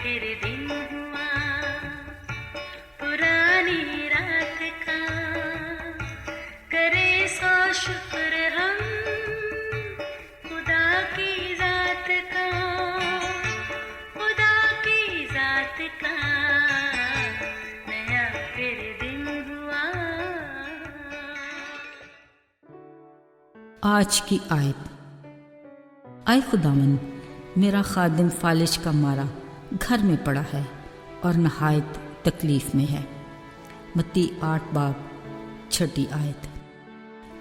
फिर दिन हुआ पुरानी रात का, करे सो शुक्र हम खुदा की जात का, खुदा की जात का, नया फिर दिन हुआ। आज की आयत। आए खुदावन, मेरा खादिम फालिश का मारा घर में पड़ा है और नहायत तकलीफ़ में है। मत्ती 8 बाब 6 आयत।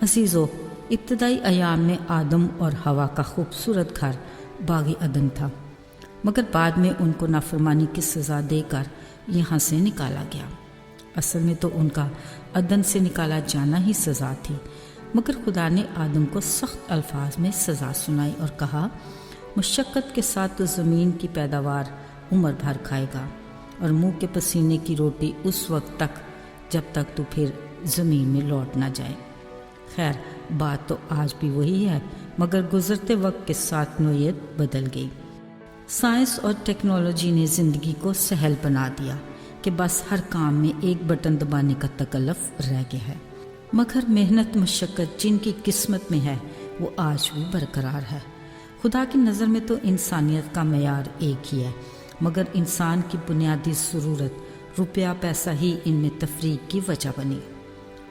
अज़ीज़ो, इब्तदाई अयाम में आदम और हवा का खूबसूरत घर बाग़ अदन था, मगर बाद में उनको नाफरमानी की सज़ा देकर यहाँ से निकाला गया। असल में तो उनका अदन से निकाला जाना ही सज़ा थी, मगर खुदा ने आदम को सख्त अल्फाज में सज़ा सुनाई और कहा, मुशक्क़त के साथ तो ज़मीन की पैदावार उम्र भर खाएगा और मुँह के पसीने की रोटी उस वक्त तक जब तक तू फिर ज़मीन में लौट ना जाए। खैर, बात तो आज भी वही है, मगर गुज़रते वक्त के साथ नोयत बदल गई। साइंस और टेक्नोलॉजी ने ज़िंदगी को सहल बना दिया कि बस हर काम में एक बटन दबाने का तकल्लुफ़ रह गया है, मगर मेहनत मशक्क़त जिनकी किस्मत में है वो आज भी बरकरार है। खुदा की नज़र में तो इंसानियत का मयार एक ही है, मगर इंसान की बुनियादी ज़रूरत रुपया पैसा ही इनमें तफरीक की वजह बनी।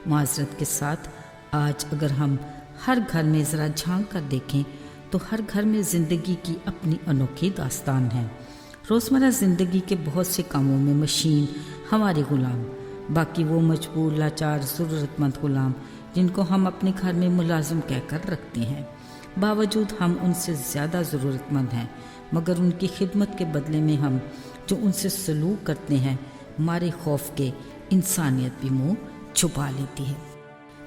माज़रत के साथ आज अगर हम हर घर में ज़रा झांक कर देखें तो हर घर में ज़िंदगी की अपनी अनोखी दास्तान है। रोज़मर्रा ज़िंदगी के बहुत से कामों में मशीन हमारे ग़ुलाम, बाकी वो मजबूर लाचार ज़रूरतमंद ग़ुलाम जिनको हम अपने घर में मुलाजिम कहकर रखते हैं। बावजूद हम उनसे ज़्यादा ज़रूरतमंद हैं, मगर उनकी खिदमत के बदले में हम जो उनसे सलूक करते हैं, हमारे खौफ के इंसानियत भी मुँह छुपा लेती है।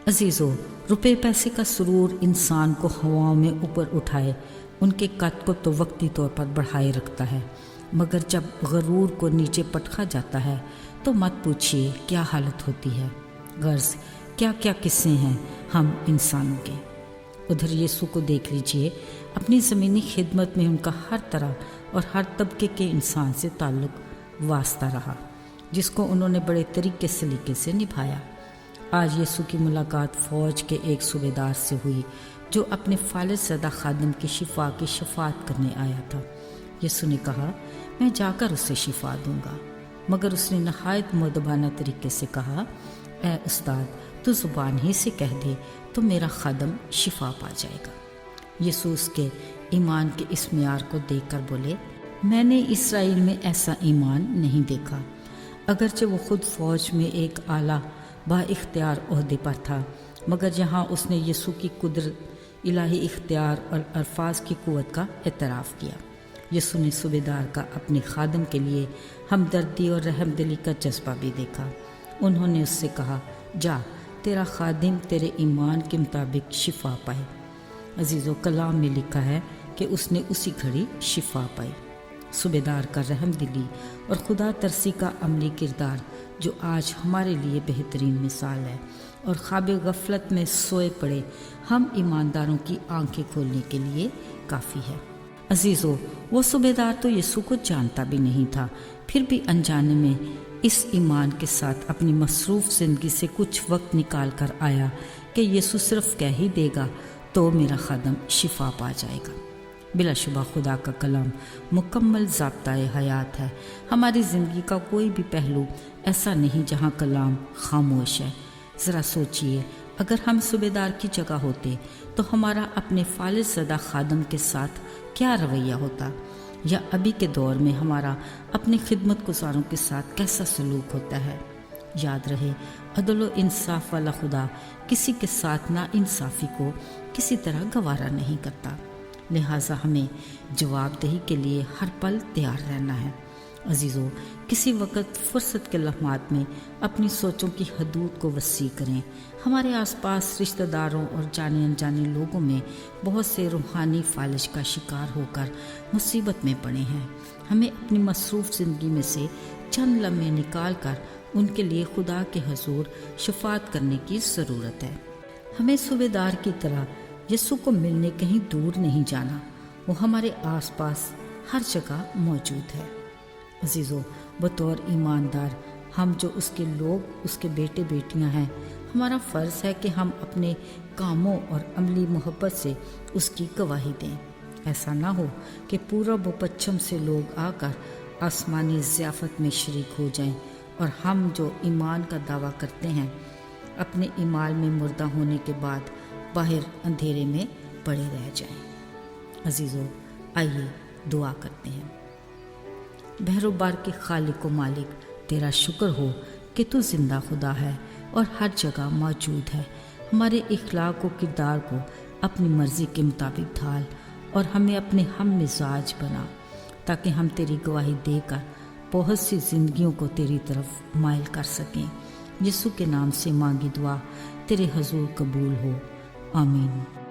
अजीज़ों, रुपए पैसे का सुरूर इंसान को हवाओं में ऊपर उठाए उनके कद को तो वक्ती तौर पर बढ़ाए रखता है, मगर जब गरूर को नीचे पटका जाता है तो मत पूछिए क्या हालत होती है। गर्ज क्या क्या किस्से हैं हम इंसानों के। उधर यीशु को देख लीजिए, अपनी ज़मीनी खिदमत में उनका हर तरह और हर तबके के इंसान से ताल्लुक़ वास्ता रहा, जिसको उन्होंने बड़े तरीके सलीके से निभाया। आज यीशु की मुलाकात फ़ौज के एक सूबेदार से हुई जो अपने फालिज ज़दा खादिम की शिफा की शफात करने आया था। यीशु ने कहा, मैं जाकर उसे शिफा दूंगा, मगर उसने नहायत मुअद्दबाना तरीके से कहा, ए उस्ताद, तू ज़ुबान ही से कह दे तो मेरा खादम शिफा पा जाएगा। यीशु उसके ईमान के इस मियार को देखकर बोले, मैंने इसराइल में ऐसा ईमान नहीं देखा। अगरचे वो खुद फ़ौज में एक आला बाइख्तियार ओहदे पर था, मगर यहाँ उसने यीशु की कुदरत, इलाही इख्तियार और अल्फाज की क़ुव्वत का एतराफ़ किया। यीशु ने सूबेदार का अपने खादम के लिए हमदर्दी और रहमदिली का जज्बा भी देखा। उन्होंने उससे कहा, जा, तेरा खादिम तेरे ईमान के मुताबिक शिफा पाए। अजीज़ों, कलाम में लिखा है कि उसने उसी घड़ी शिफा पाई। सूबेदार का रहमदिली और खुदा तरसी का अमली किरदार जो आज हमारे लिए बेहतरीन मिसाल है, और ख्वाब गफलत में सोए पड़े हम ईमानदारों की आंखें खोलने के लिए काफ़ी है। अजीज़ों, वो सूबेदार तो यीशु को जानता भी नहीं था, फिर भी अनजाने में इस ईमान के साथ अपनी मसरूफ़ ज़िंदगी से कुछ वक्त निकाल कर आया कि यीशु सिर्फ कह ही देगा तो मेरा खादम शिफा पा जाएगा। बिलाशुबा खुदा का कलाम मुकम्मल ज़ाब्ता-ए हयात है। हमारी ज़िंदगी का कोई भी पहलू ऐसा नहीं जहाँ कलाम खामोश है। ज़रा सोचिए, अगर हम सूबेदार की जगह होते तो हमारा अपने फालिज ज़दा खादम के साथ क्या रवैया होता, या अभी के दौर में हमारा अपने खिदमत गुज़ारों के साथ कैसा सलूक होता है। याद रहे, अदल व इंसाफ वाला खुदा किसी के साथ ना इंसाफ़ी को किसी तरह गवारा नहीं करता, लिहाजा हमें जवाबदेही के लिए हर पल तैयार रहना है। अजीज़ों, किसी वक्त फ़ुर्सत के लम्हात में अपनी सोचों की हदूद को वसी करें। हमारे आसपास रिश्तेदारों और जाने अनजाने लोगों में बहुत से रूहानी फालिश का शिकार होकर मुसीबत में पड़े हैं। हमें अपनी मसरूफ़ ज़िंदगी में से चंद लम्हे निकाल कर उनके लिए खुदा के हजूर शफात करने की ज़रूरत है। हमें सूबेदार की तरह यीशु को मिलने कहीं दूर नहीं जाना, वो हमारे आसपास हर जगह मौजूद है। عزیزو، بطور ایماندار ہم جو اس کے لوگ، اس کے بیٹے بیٹیاں ہیں، ہمارا فرض ہے کہ ہم اپنے کاموں اور عملی محبت سے اس کی گواہی دیں۔ ایسا نہ ہو کہ پورب و پچھم سے لوگ آ کر آسمانی ضیافت میں شریک ہو جائیں اور ہم جو ایمان کا دعویٰ کرتے ہیں اپنے ایمان میں مردہ ہونے کے بعد باہر اندھیرے میں پڑے رہ جائیں۔ عزیزو، آئیے دعا کرتے ہیں۔ بحر و بار کے خالق و مالک، تیرا شکر ہو کہ تو زندہ خدا ہے اور ہر جگہ موجود ہے۔ ہمارے اخلاق و کردار کو اپنی مرضی کے مطابق ڈھال اور ہمیں اپنے ہم مزاج بنا، تاکہ ہم تیری گواہی دے کر بہت سی زندگیوں کو تیری طرف مائل کر سکیں۔ یسوع کے نام سے مانگی دعا تیرے حضور قبول ہو، آمین۔